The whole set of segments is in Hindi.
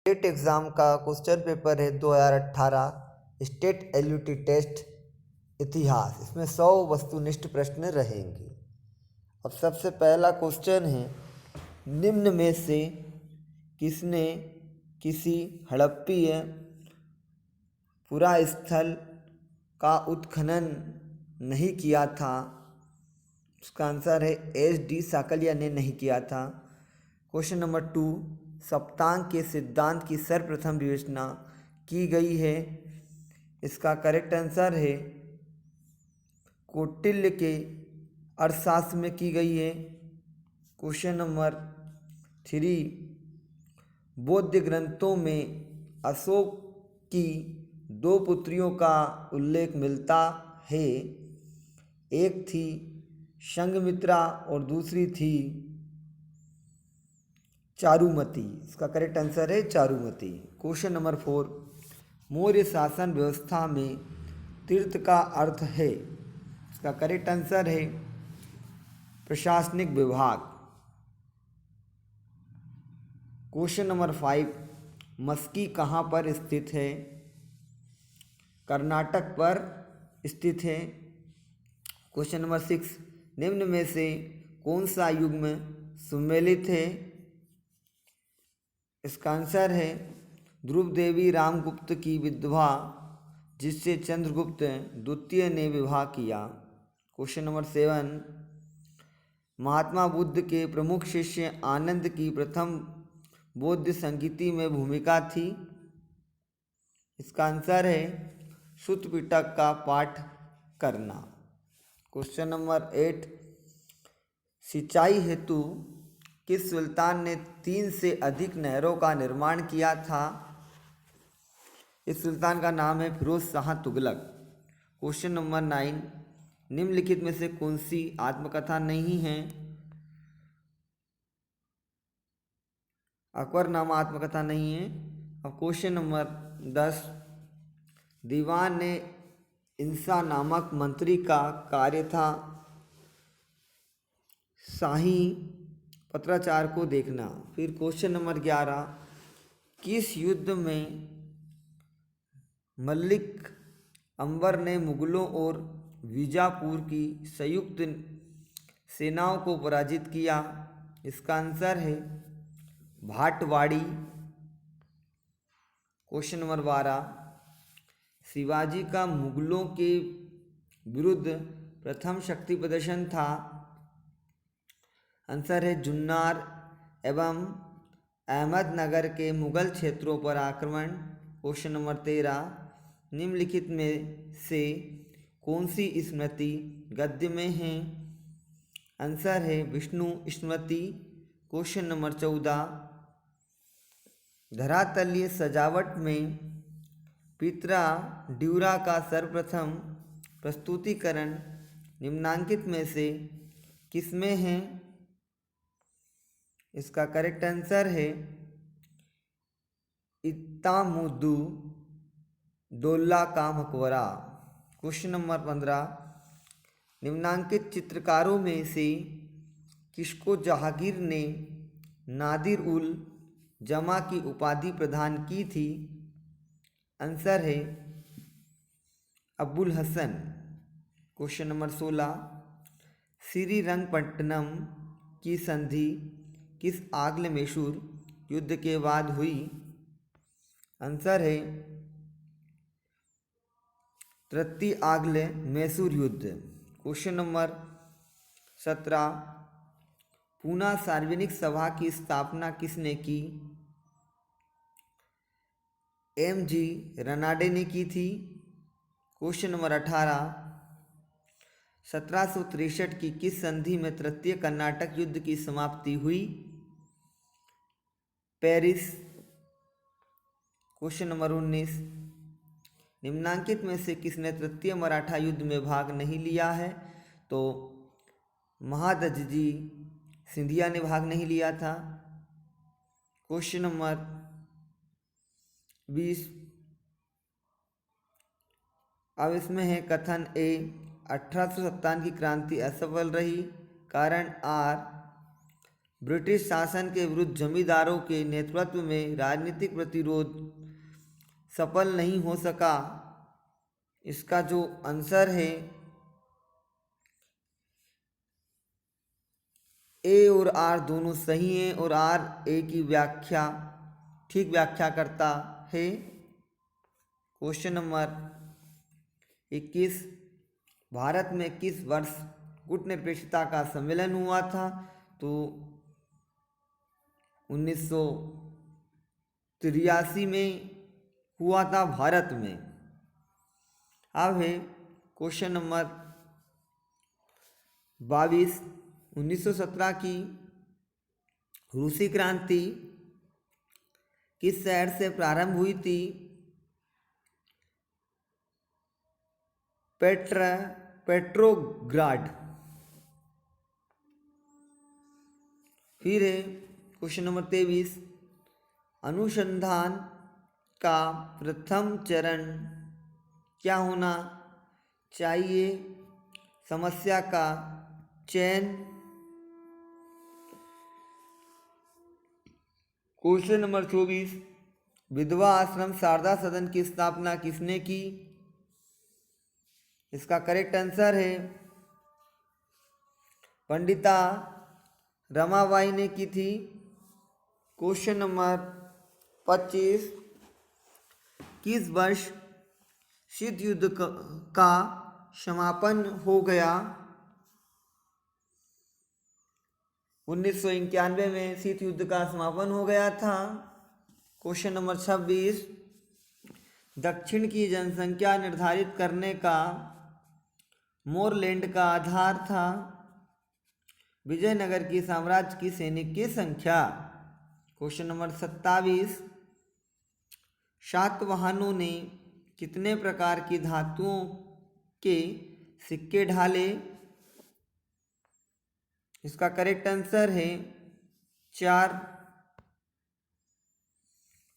स्टेट एग्ज़ाम का क्वेश्चन पेपर है 2018 स्टेट एलयूटी टेस्ट इतिहास। इसमें 100 वस्तुनिष्ठ प्रश्न रहेंगे। अब सबसे पहला क्वेश्चन है, निम्न में से किसने किसी हड़प्पीय पुरास्थल का उत्खनन नहीं किया था? उसका आंसर है एच.डी. साकलिया ने नहीं किया था। क्वेश्चन नंबर 2, सप्तांग के सिद्धांत की सर्वप्रथम विवेचना की गई है। इसका करेक्ट आंसर है कौटिल्य के अर्थशास्त्र में की गई है। क्वेश्चन नंबर 3, बौद्ध ग्रंथों में अशोक की 2 पुत्रियों का उल्लेख मिलता है। एक थी संघमित्रा और दूसरी थी चारुमती। इसका करेक्ट आंसर है चारुमती। क्वेश्चन नंबर 4, मौर्य शासन व्यवस्था में तीर्थ का अर्थ है। इसका करेक्ट आंसर है प्रशासनिक विभाग। क्वेश्चन नंबर 5, मस्की कहाँ पर स्थित है? कर्नाटक पर स्थित है। क्वेश्चन नंबर 6, निम्न में से कौन सा युग्म सुमेलित है? इसका आंसर है ध्रुव देवी रामगुप्त की विधवा, जिससे चंद्रगुप्त द्वितीय ने विवाह किया। क्वेश्चन नंबर 7, महात्मा बुद्ध के प्रमुख शिष्य आनंद की प्रथम बौद्ध संगीति में भूमिका थी। इसका आंसर है सुत्त पिटक का पाठ करना। क्वेश्चन नंबर 8, सिंचाई हेतु किस सुल्तान ने 3 से अधिक नहरों का निर्माण किया था? इस सुल्तान का नाम है फिरोज शाह तुगलक। क्वेश्चन नंबर 9, निम्नलिखित में से कौन सी आत्मकथा नहीं है? अकबरनामा आत्मकथा नहीं है। अब क्वेश्चन नंबर 10, दीवान ने इंसा नामक मंत्री का कार्य था शाही पत्राचार को देखना। फिर क्वेश्चन नंबर 11, किस युद्ध में मलिक अंबर ने मुगलों और बीजापुर की संयुक्त सेनाओं को पराजित किया? इसका आंसर है भाटवाड़ी। क्वेश्चन नंबर 12, शिवाजी का मुगलों के विरुद्ध प्रथम शक्ति प्रदर्शन था। आंसर है जुन्नर एवं अहमदनगर के मुगल क्षेत्रों पर आक्रमण। क्वेश्चन नंबर 13, निम्नलिखित में से कौन सी स्मृति गद्य में है? आंसर है विष्णु स्मृति। क्वेश्चन नंबर 14, धरातलीय सजावट में पितरा ड्यूरा का सर्वप्रथम प्रस्तुतिकरण निम्नांकित में से किसमें है? इसका करेक्ट आंसर है इत्तामुद्दु दौला का मकबरा। क्वेश्चन नंबर 15, निम्नांकित चित्रकारों में से किसको जहांगीर ने नादिर उल जमा की उपाधि प्रदान की थी? आंसर है अबुल हसन। क्वेश्चन नंबर 16, श्रीरंगपट्टनम की संधि किस आंग्ल मैसूर युद्ध के बाद हुई? आंसर है तृतीय आंग्ल मैसूर युद्ध। क्वेश्चन नंबर 17, पूना सार्वजनिक सभा की स्थापना किसने की? एम.जी. रनाडे ने की थी। क्वेश्चन नंबर 18, 1763 की किस संधि में तृतीय कर्नाटक युद्ध की समाप्ति हुई? पेरिस। क्वेश्चन नंबर 19, निम्नांकित में से किसने तृतीय मराठा युद्ध में भाग नहीं लिया है? तो महादजी सिंधिया ने भाग नहीं लिया था। क्वेश्चन नंबर 20, अब इसमें है कथन ए, 1857 की क्रांति असफल रही, कारण आर, ब्रिटिश शासन के विरुद्ध जमींदारों के नेतृत्व में राजनीतिक प्रतिरोध सफल नहीं हो सका। इसका जो आंसर है ए और आर दोनों सही हैं और आर ए की व्याख्या ठीक व्याख्या करता है। क्वेश्चन नंबर 21, भारत में किस वर्ष गुटनिरपेक्षता का सम्मेलन हुआ था? तो 1983 में हुआ था भारत में। अब है क्वेश्चन नंबर 22, 1917 की रूसी क्रांति किस शहर से प्रारंभ हुई थी? पेट्रोग्राड। फिर है क्वेश्चन नंबर 23, अनुसंधान का प्रथम चरण क्या होना चाहिए? समस्या का चयन। क्वेश्चन नंबर 24, विधवा आश्रम शारदा सदन की स्थापना किसने की? इसका करेक्ट आंसर है पंडिता रमाबाई ने की थी। क्वेश्चन नंबर 25, किस वर्ष शीत युद्ध का समापन हो गया? 1991 में शीत युद्ध का समापन हो गया था। क्वेश्चन नंबर 26, दक्षिण की जनसंख्या निर्धारित करने का मोरलैंड का आधार था। विजयनगर की साम्राज्य की सैनिक की संख्या। क्वेश्चन नंबर 27, सातवाहनों ने कितने प्रकार की धातुओं के सिक्के ढाले? इसका करेक्ट आंसर है 4।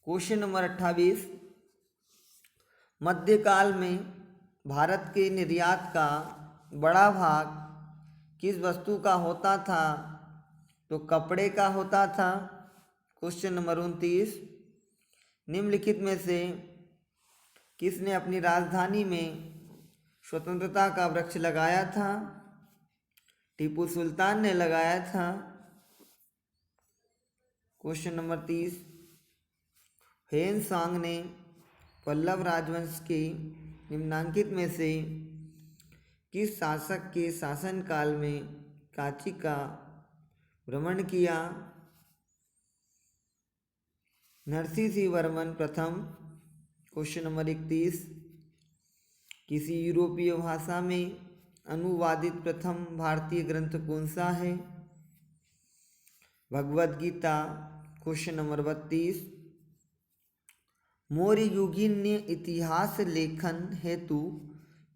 क्वेश्चन नंबर 28, मध्यकाल में भारत के निर्यात का बड़ा भाग किस वस्तु का होता था? तो कपड़े का होता था। क्वेश्चन नंबर 29, निम्नलिखित में से किसने अपनी राजधानी में स्वतंत्रता का वृक्ष लगाया था? टीपू सुल्तान ने लगाया था। क्वेश्चन नंबर 30, हेन सांग ने पल्लव राजवंश के निम्नांकित में से किस शासक के शासनकाल में कांची का भ्रमण किया? नरसिंहवर्मन प्रथम। क्वेश्चन नंबर 31, किसी यूरोपीय भाषा में अनुवादित प्रथम भारतीय ग्रंथ कौन सा है? भगवद गीता। क्वेश्चन नंबर 32, मौर्य युगीन इतिहास लेखन हेतु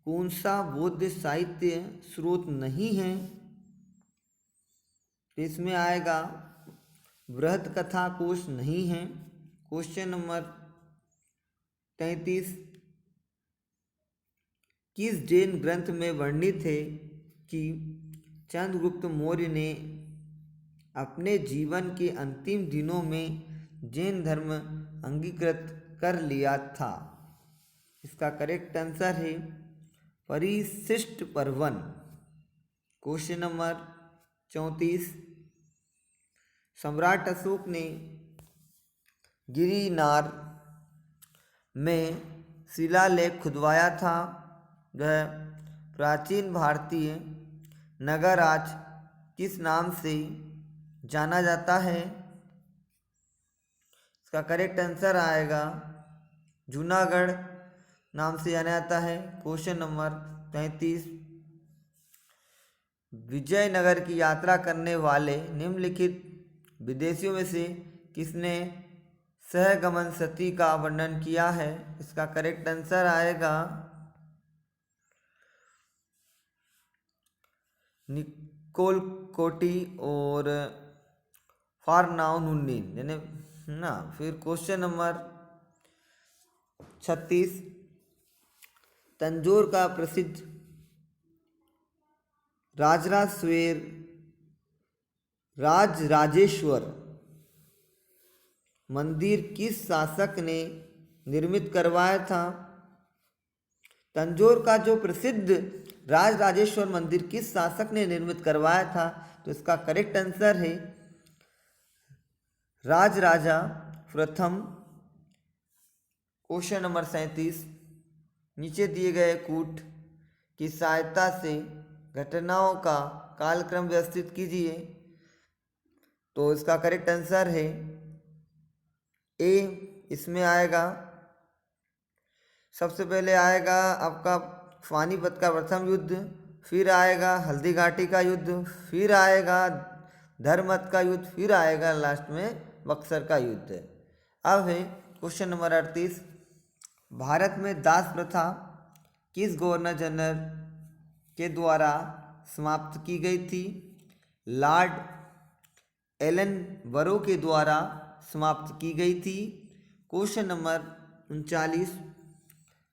कौन सा बौद्ध साहित्य स्रोत नहीं है? इसमें आएगा बृहद कथा कोश नहीं है। क्वेश्चन नंबर 33, किस जैन ग्रंथ में वर्णित है कि चंद्रगुप्त मौर्य ने अपने जीवन के अंतिम दिनों में जैन धर्म अंगीकृत कर लिया था? इसका करेक्ट आंसर है परिशिष्ट पर्वन। क्वेश्चन नंबर 34, सम्राट अशोक ने गिरिनार में शिलालेख खुदवाया था। वह प्राचीन भारतीय नगर आज किस नाम से जाना जाता है? इसका करेक्ट आंसर आएगा जूनागढ़ नाम से जाना जाता है। क्वेश्चन नंबर 35, विजयनगर की यात्रा करने वाले निम्नलिखित विदेशियों में से किसने सहगमन सती का वर्णन किया है? इसका करेक्ट आंसर आएगा निकोल कोटी और फारनाउनुन्नीन यानी ना। फिर क्वेश्चन नंबर 36, तंजौर का प्रसिद्ध राजराजेश्वर राजराजेश्वर मंदिर किस शासक ने निर्मित करवाया था? तंजौर का जो प्रसिद्ध राजराजेश्वर मंदिर किस शासक ने निर्मित करवाया था? तो इसका करेक्ट आंसर है राजराजा प्रथम। क्वेश्चन नंबर 37, नीचे दिए गए कूट की सहायता से घटनाओं का कालक्रम व्यवस्थित कीजिए। तो इसका करेक्ट आंसर है ए। इसमें आएगा, सबसे पहले आएगा आपका पानीपत का प्रथम युद्ध, फिर आएगा हल्दी घाटी का युद्ध, फिर आएगा धर्मत का युद्ध, फिर आएगा लास्ट में बक्सर का युद्ध। अब है क्वेश्चन नंबर 38, भारत में दास प्रथा किस गवर्नर जनरल के द्वारा समाप्त की गई थी? लॉर्ड एलन बरो के द्वारा समाप्त की गई थी। क्वेश्चन नंबर 39,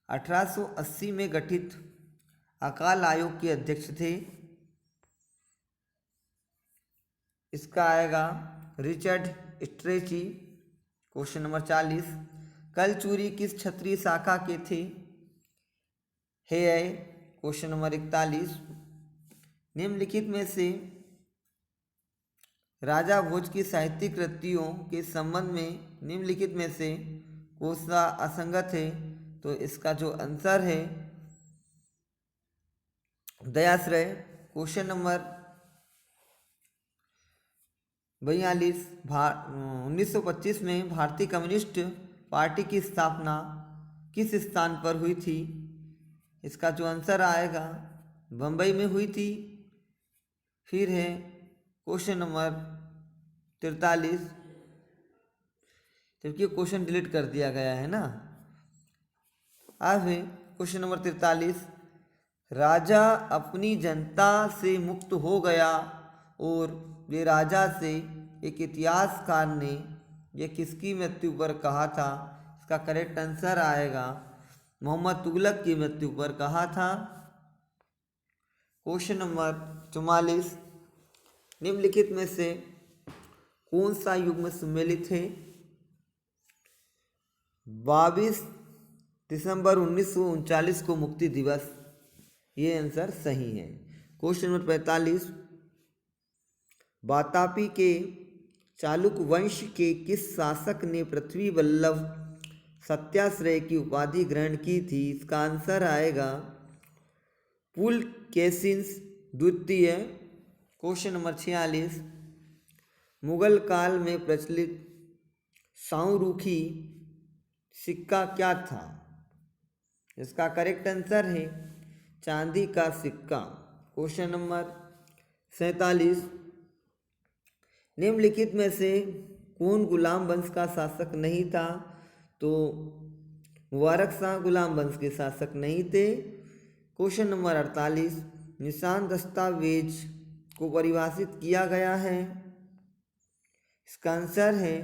1880 में गठित अकाल आयोग के अध्यक्ष थे? इसका आएगा Richard stretchy. Question number 40, Kalchuri किस क्षत्रिय शाखा के थे? है क्वेश्चन नंबर 41, निम्नलिखित में से राजा भोज की साहित्यिक कृतियों के संबंध में निम्नलिखित में से कौन सा असंगत है? तो इसका जो आंसर है दयाश्रय। क्वेश्चन नंबर 42, 1925 में भारतीय कम्युनिस्ट पार्टी की स्थापना किस स्थान पर हुई थी? इसका जो आंसर आएगा बम्बई में हुई थी। फिर है क्वेश्चन नंबर 43, जबकि क्वेश्चन डिलीट कर दिया गया है ना। अब है क्वेश्चन नंबर 43, राजा अपनी जनता से मुक्त हो गया और वे राजा से एक इतिहासकार ने यह किसकी मृत्यु पर कहा था? इसका करेक्ट आंसर आएगा मोहम्मद तुगलक की मृत्यु पर कहा था। क्वेश्चन नंबर 44, निम्नलिखित में से कौन सा युग्म सम्मिलित है? 22 दिसंबर 1939 को मुक्ति दिवस, ये आंसर सही है। क्वेश्चन नंबर 45, वातापी के चालुक वंश के किस शासक ने पृथ्वी वल्लभ सत्याश्रय की उपाधि ग्रहण की थी? इसका आंसर आएगा पुलकेशिन द्वितीय। क्वेश्चन नंबर 46, मुगल काल में प्रचलित साउरुखी सिक्का क्या था? इसका करेक्ट आंसर है चांदी का सिक्का। क्वेश्चन नंबर 47, निम्नलिखित में से कौन गुलाम वंश का शासक नहीं था? तो मुबारक शाह गुलाम वंश के शासक नहीं थे। क्वेश्चन नंबर 48, निशान दस्तावेज को परिभाषित किया गया है? इसका आंसर है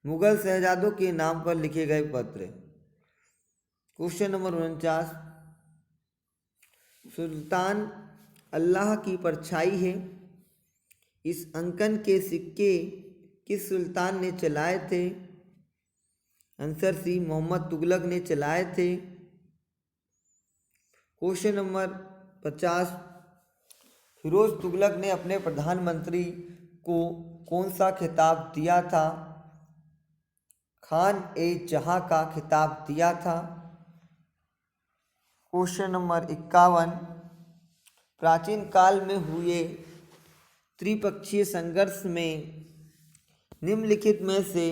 मुगल शहजादों के नाम पर लिखे गए पत्र। क्वेश्चन नंबर 49, सुल्तान अल्लाह की परछाई है, इस अंकन के सिक्के किस सुल्तान ने चलाए थे? आंसर सी मोहम्मद तुगलक ने चलाए थे। क्वेश्चन नंबर 50, फिरोज तुगलक ने अपने प्रधानमंत्री को कौन सा खिताब दिया था? खान ए जहां का खिताब दिया था। क्वेश्चन नंबर 51, प्राचीन काल में हुए त्रिपक्षीय संघर्ष में निम्नलिखित में से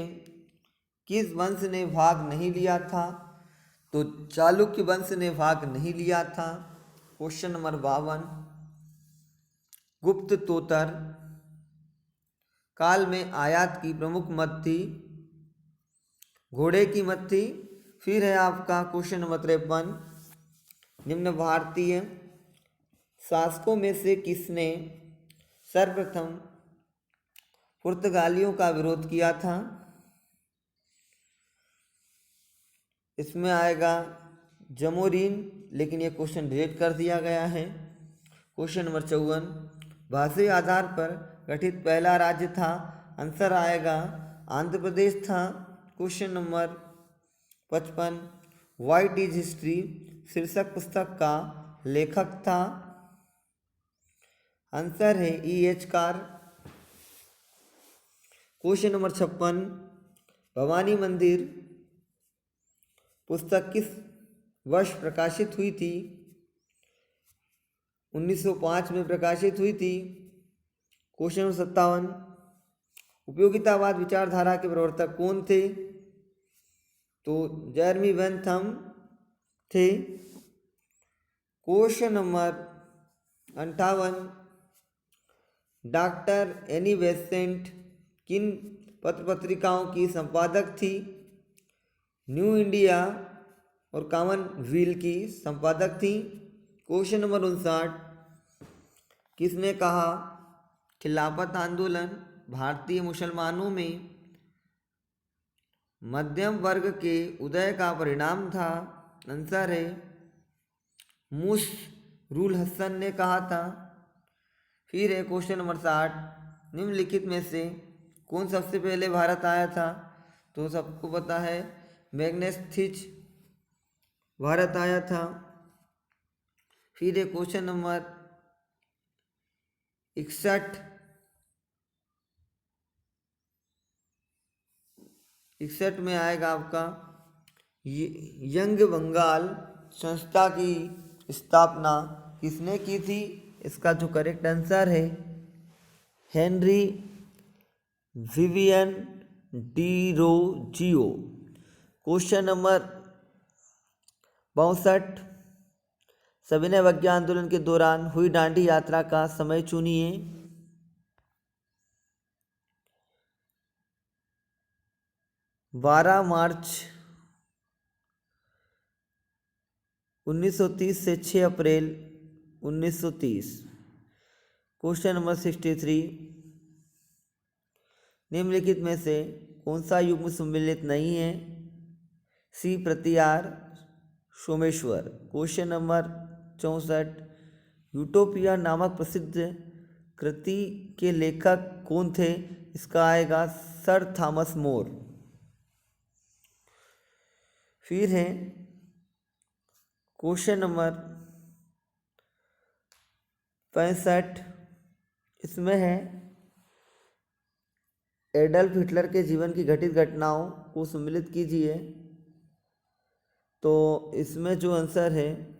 किस वंश ने भाग नहीं लिया था? तो चालुक्य वंश ने भाग नहीं लिया था। क्वेश्चन नंबर 52, गुप्त तोतर काल में आयात की प्रमुख मत थी? घोड़े की मत थी। फिर है आपका क्वेश्चन नंबर 53, निम्न भारतीय शासकों में से किसने सर्वप्रथम पुर्तगालियों का विरोध किया था? इसमें आएगा जमोरीन, लेकिन यह क्वेश्चन डिलीट कर दिया गया है। क्वेश्चन नंबर 54, भाषाई आधार पर गठित पहला राज्य था? आंसर आएगा आंध्र प्रदेश था। Question number 55, white is history शीर्षक पुस्तक का लेखक था? आंसर है E.H. Car. Question number 56, Bhavani मंदिर पुस्तक किस वर्ष प्रकाशित हुई थी? 1905 में प्रकाशित हुई थी। क्वेश्चन नंबर 57, उपयोगितावाद विचारधारा के प्रवर्तक कौन थे? तो जेरेमी बेंथम थे। Question number 58, doctor Annie Besant किन पत्र पत्रिकाओं की संपादक थी? न्यू इंडिया और कॉमनवेल्थ की संपादक थी। क्वेश्चन नंबर 59, किसने कहा खिलाफत आंदोलन भारतीय मुसलमानों में मध्यम वर्ग के उदय का परिणाम था? आंसर है मुशरुल हसन ने कहा था। फिर है क्वेश्चन नंबर 60, निम्नलिखित में से कौन सबसे पहले भारत आया था? तो सबको पता है मैग्नस थीच भारत आया था। फिर है क्वेश्चन नंबर 61 में आएगा आपका यंग बंगाल संस्था की स्थापना किसने की थी? इसका जो करेक्ट आंसर है Henry Vivian Derozio. Question number 62, सविनय अवज्ञा आंदोलन के दौरान हुई दांडी यात्रा का समय चुनिए। 12 मार्च 1930 से 6 अप्रैल 1930। क्वेश्चन नंबर 63, निम्नलिखित में से कौन सा युग्म सम्मिलित नहीं है? सी प्रतिहार सोमेश्वर। क्वेश्चन नंबर 64, यूटोपिया नामक प्रसिद्ध कृति के लेखक कौन थे? इसका आएगा सर थॉमस मोर। फिर है क्वेश्चन नंबर 65, इसमें है एडल्फ हिटलर के जीवन की घटित घटनाओं को सम्मिलित कीजिए। तो इसमें जो आंसर है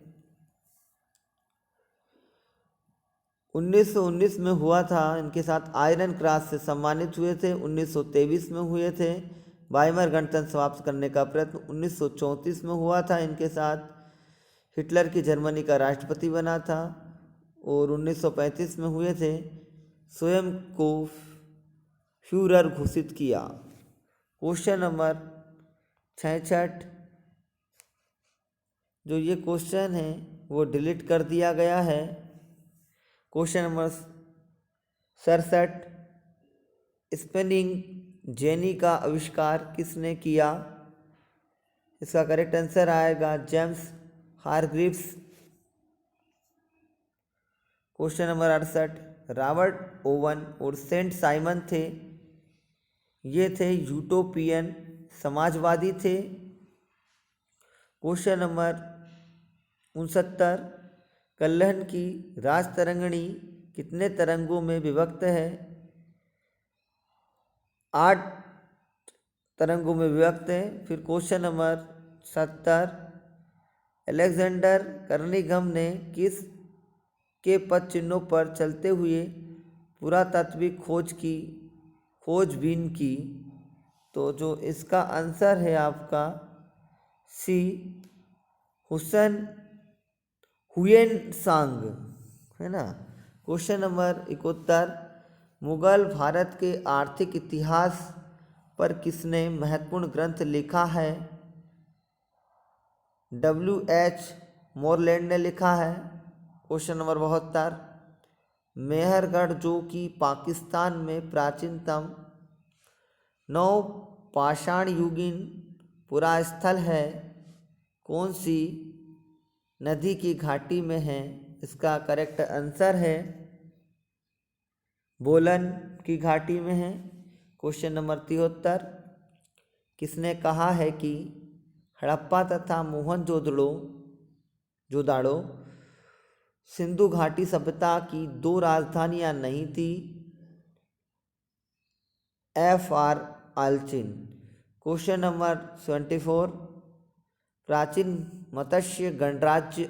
1919 में हुआ था, इनके साथ आयरन क्रॉस से सम्मानित हुए थे। 1923 में हुए थे वाइमर गणतंत्र समाप्त करने का प्रयत्न 1934 में हुआ था इनके साथ। हिटलर की जर्मनी का राष्ट्रपति बना था और 1935 में हुए थे स्वयं को फ्यूरर घोषित किया। क्वेश्चन नंबर 66, जो ये क्वेश्चन है वो डिलीट कर दिया गया है। क्वेश्चन नंबर 67, स्पिनिंग जेनी का आविष्कार किसने किया? इसका करेक्ट आंसर आएगा James Hargreaves. Question number 68, Robert oven और सेंट साइमन थे, ये थे यूटोपियन समाजवादी थे। क्वेश्चन नंबर 69, कल्हन की राज तरंगिणी कितने तरंगों में विभक्त है? 8 तरंगों में विभक्त है। फिर क्वेश्चन नंबर 70, अलेक्जेंडर कर्निघन ने किस के पद चिन्हों पर चलते हुए पुरातात्विक खोजबीन की? तो जो इसका आंसर है आपका सी हुएनसांग है ना। क्वेश्चन नंबर 71, मुगल भारत के आर्थिक इतिहास पर किसने महत्वपूर्ण ग्रंथ लिखा है? W.H. मोरलैंड ने लिखा है। क्वेश्चन नंबर 72, मेहरगढ़ जो कि पाकिस्तान में प्राचीनतम नवपाषाण युगीन पुरास्थल है, कौन सी नदी की घाटी में है? इसका करेक्ट आंसर है बोलन की घाटी में है। क्वेश्चन नंबर 73, किसने कहा है कि हड़प्पा तथा जोदाड़ो सिंधु घाटी सभ्यता की दो राजधानियां नहीं थी? F.R. आल्चिन। क्वेश्चन नंबर 74, प्राचीन मत्स्य गणराज्य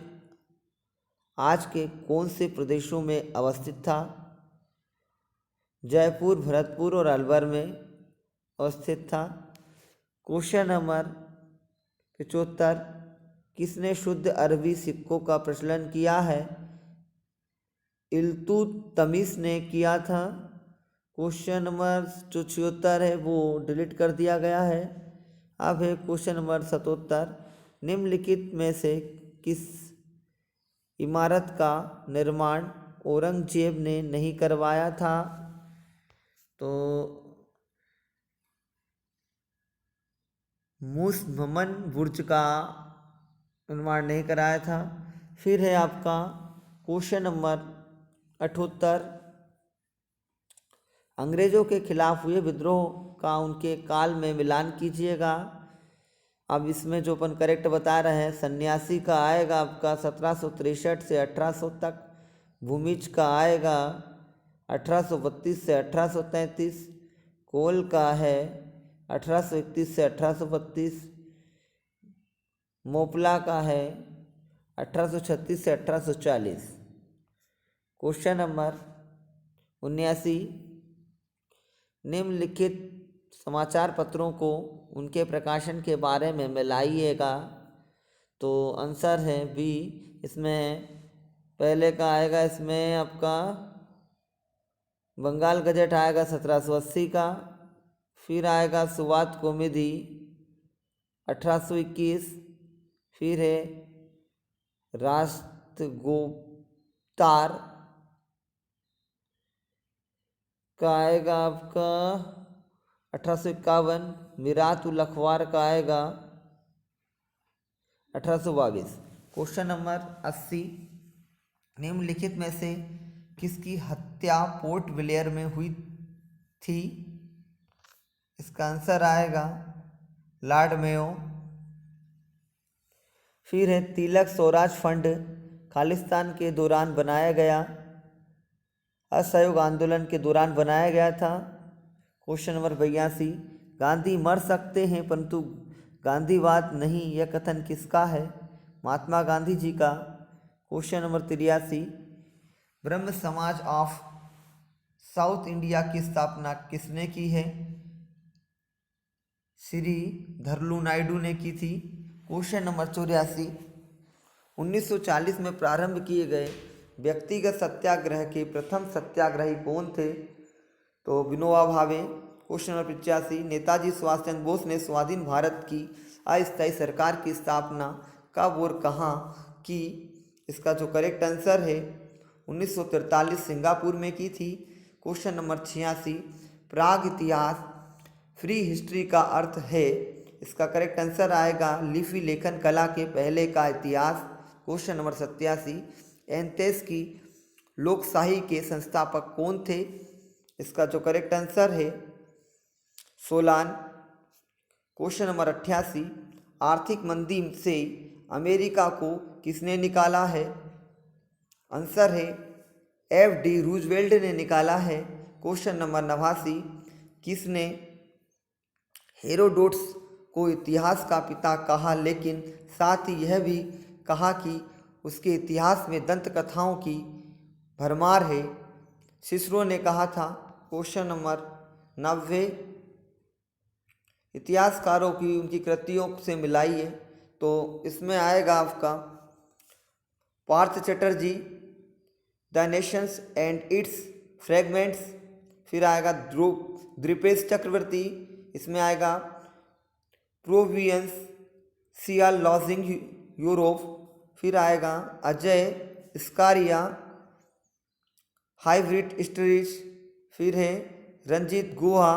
आज के कौन से प्रदेशों में अवस्थित था? जयपुर, भरतपुर और अलवर में अवस्थित था। क्वेश्चन नंबर 75, किसने शुद्ध अरबी सिक्कों का प्रचलन किया है? इल्तुतमिश ने किया था। क्वेश्चन नंबर 74 है वो डिलीट कर दिया गया है। अब है क्वेश्चन नंबर 77, निम्नलिखित में से किस इमारत का निर्माण औरंगजेब ने नहीं करवाया था? तो मुसम्मन बुर्ज का निर्माण नहीं कराया था। फिर है आपका क्वेश्चन नंबर 78, अंग्रेजों के खिलाफ हुए विद्रोह का उनके काल में मिलान कीजिएगा। अब इसमें जो अपन करेक्ट बता रहे हैं, सन्यासी का आएगा आपका 1763 से 1800 तक, भूमिज का आएगा 1832 से 1833, कोल का है 1831 से 1832, मोपला का है 1836 से 1840। क्वेश्चन नंबर 79, निम्नलिखित समाचार पत्रों को उनके प्रकाशन के बारे में मिलाइएगा। तो आंसर है बी। इसमें पहले का आएगा, इसमें आपका बंगाल गजट आएगा 1780 का। फिर आएगा सुवाद कौमुदी 1821। फिर है राष्ट्रगोप्तार का आएगा आपका 1851। मिरात उल अखबार का आएगा 1822। क्वेश्चन नंबर 80, निम्नलिखित में से किसकी हत्या पोर्ट ब्लेयर में हुई थी? इसका आंसर आएगा लॉर्ड मेयो। फिर है तिलक स्वराज फंड खालिस्तान के दौरान बनाया गया, असहयोग आंदोलन के दौरान बनाया गया था। क्वेश्चन नंबर 82, गांधी मर सकते हैं परंतु गांधीवाद नहीं, यह कथन किसका है? महात्मा गांधी जी का। क्वेश्चन नंबर 83, ब्रह्म समाज ऑफ साउथ इंडिया की स्थापना किसने की है? श्री धरलू नायडू ने की थी। क्वेश्चन नंबर 84, 1940 में प्रारंभ किए गए व्यक्तिगत सत्याग्रह के प्रथम सत्याग्रही कौन थे? तो विनोबा भावे। क्वेश्चन नंबर 85, नेताजी सुभाष चंद्र बोस ने स्वाधीन भारत की अस्थायी सरकार की स्थापना कब और कहाँ की? इसका जो करेक्ट आंसर है 1943 सिंगापुर में की थी। क्वेश्चन नंबर 86, प्राग इतिहास फ्री हिस्ट्री का अर्थ है? इसका करेक्ट आंसर आएगा लिपि लेखन कला के पहले का इतिहास। क्वेश्चन नंबर 87, एथेंस की लोकशाही के संस्थापक कौन थे? इसका जो करेक्ट आंसर है सोलान। क्वेश्चन नंबर 88, आर्थिक मंदी से अमेरिका को किसने निकाला है? आंसर है F.D. रूजवेल्ट ने निकाला है। क्वेश्चन नंबर 89, किसने हेरोडोटस को इतिहास का पिता कहा, लेकिन साथ ही यह भी कहा कि उसके इतिहास में दंत कथाओं की भरमार है? सिसरो ने कहा था। क्वेश्चन नंबर 90, इतिहासकारों की उनकी कृतियों से मिलाइए। तो इसमें आएगा आपका Partha Chatterjee, the nations and its fragments. फिर आएगा द्रुपेश चक्रवर्ती, इसमें आएगा प्रोवियंस सियाल लॉजिंग यूरोप। फिर आएगा अजय स्कारिया, हाइब्रिड स्टोरीज। फिर है रंजीत गुहा,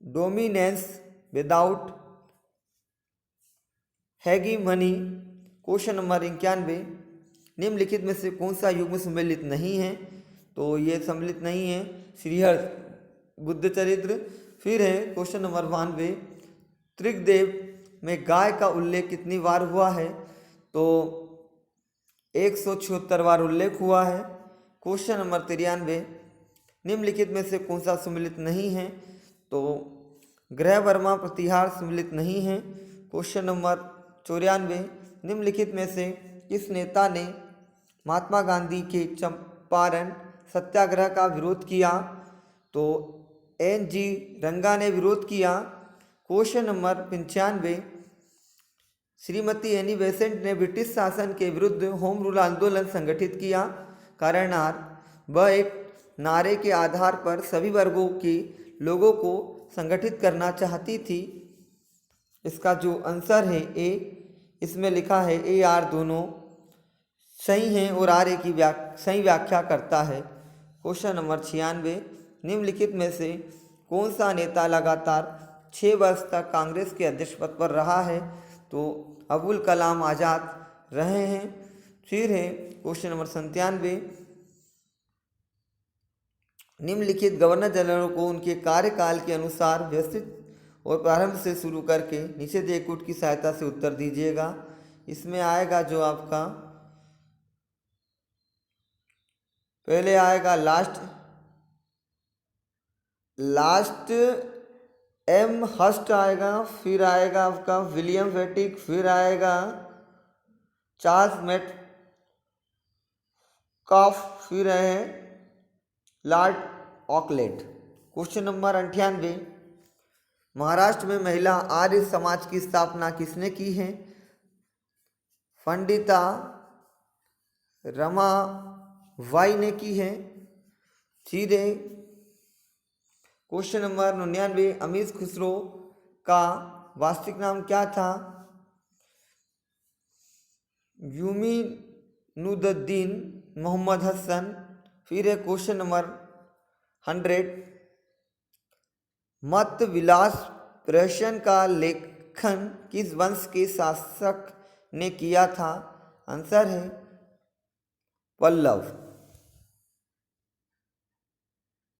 डोमिनेंस विदाउट हैगी मनी। क्वेश्चन नंबर 91, निम्नलिखित में से कौन सा युग में सम्मिलित नहीं है? तो ये सम्मिलित नहीं है श्रीहर्ष बुद्ध चरित्र। फिर है क्वेश्चन नंबर 92, त्रिगदेव में गाय का उल्लेख कितनी बार हुआ है? तो 176 बार उल्लेख हुआ है। क्वेश्चन नंबर 93, निम्नलिखित में से कौन सा सम्मिलित नहीं है? तो ग्रह वर्मा प्रतिहार सम्मिलित नहीं है। क्वेश्चन नंबर 94, निम्नलिखित में से किस नेता ने महात्मा गांधी के चंपारण सत्याग्रह का विरोध किया? तो N.G. रंगा ने विरोध किया। Question number 95, Shrimati Annie Besant ने ब्रिटिश शासन के विरुद्ध होम रूल आंदोलन संगठित किया। कारणार वह एक नारे के आधार पर सभी वर्गों के लोगों को संगठित करना चाहती थी। इसका जो आंसर है ए, इसमें लिखा है ए आर दोनों सही हैं और आर ए की सही व्याख्या करता है। क्वेश्चन नंबर 96, निम्नलिखित में से कौन सा नेता लगातार 6 वर्ष तक कांग्रेस के अध्यक्ष पद पर रहा है? तो अबुल कलाम आज़ाद रहे हैं। फिर है क्वेश्चन नंबर 97, निम्नलिखित गवर्नर जनरल को उनके कार्यकाल के अनुसार व्यवस्थित और प्रारंभ से शुरू करके नीचे दिए कूट की सहायता से उत्तर दीजिएगा। इसमें आएगा जो आपका पहले आएगा लास्ट एम हस्ट आएगा, फिर आएगा आपका विलियम वेटिक, फिर आएगा चार्ल्स मेटकाफ, फिर है Lord Auckland. Question number 98, Maharashtra में महिला आर्य समाज की स्थापना किसने की है? पंडिता रमाबाई ने की है। सीधे क्वेश्चन नंबर 99, अमीर खुसरो का वास्तविक नाम क्या था? यूमिनुद्दीन मोहम्मद हसन। फिर है क्वेश्चन नंबर 100, मत विलास प्रहसन का लेखन किस वंश के शासक ने किया था? आंसर है पल्लव।